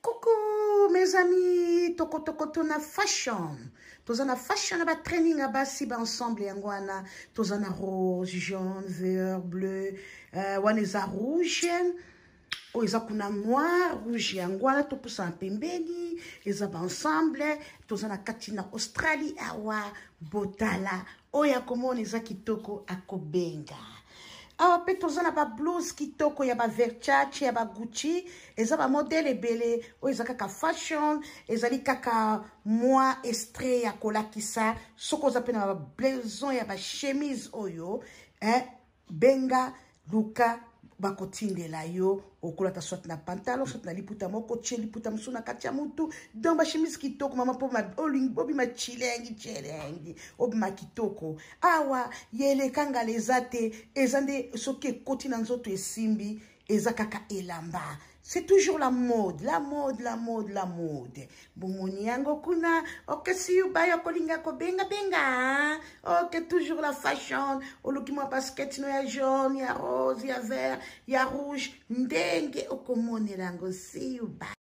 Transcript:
Coucou mes amis, toko tona fashion. Tozana fashion ba training abasi ba ensemble yangwana. Tozana rose, jaune, vert, bleu, waneza rouge. O eza kuna noir, rouge yangwana topusa pembeni, eza ba ensemble. Tozana katina Australie awa botala. Oya komona eza kitoko akobenga. Awa pe tozana ba blouse kitoko ya ba Versace ya ba Gucci eza ba modèle ebele o eza kaka fashion ezali kaka moi extrait ya kolakisa soko za pe na ba blason ya ba chemise oyo benga luka bakotindela yo okolata soit na pantalon soit na liputa moko tie liputa musu na kati ya mutu donc ba chemise kitoko mama po ma oling bobi ma chilengi obi ma kitoko awa yele kanga lezate ezande soki ekoti na nzoto esimbi eza kaka elamba. C'est toujours la mode. Bomoni yango kuna, ok si you buy kolinga ko benga. Ok toujours la fashion. Oluki mwa basket no ya jaune, ya rose, ya vert, ya rouge. Ndenge okomone lango see you buy.